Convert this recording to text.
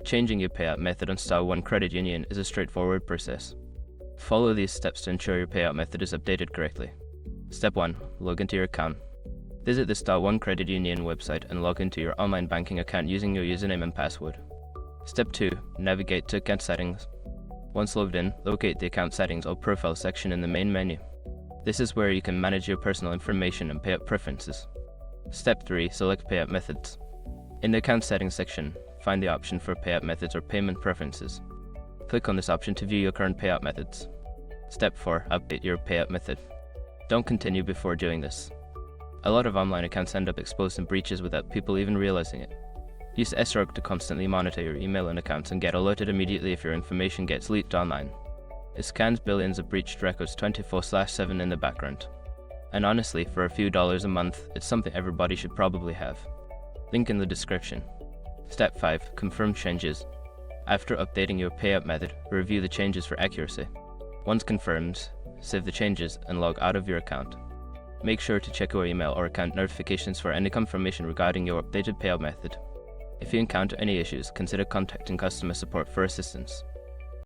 Changing your payout method on Style 1 Credit Union is a straightforward process. Follow these steps to ensure your payout method is updated correctly. Step 1. Log into your account. Visit the Style 1 Credit Union website and log into your online banking account using your username and password. Step 2. Navigate to Account Settings. Once logged in, locate the Account Settings or Profile section in the main menu. This is where you can manage your personal information and payout preferences. Step 3. Select Payout Methods. In the Account Settings section, find the option for Payout Methods or Payment Preferences. Click on this option to view your current payout methods. Step 4. Update your payout method. Don't continue before doing this. A lot of online accounts end up exposed in breaches without people even realizing it. Use sRogue to constantly monitor your email and accounts and get alerted immediately if your information gets leaked online. It scans billions of breached records 24/7 in the background. And honestly, for a few dollars a month, it's something everybody should probably have. Link in the description. Step 5. Confirm changes. After updating your payout method, review the changes for accuracy. Once confirmed, save the changes and log out of your account. Make sure to check your email or account notifications for any confirmation regarding your updated payout method. If you encounter any issues, consider contacting customer support for assistance.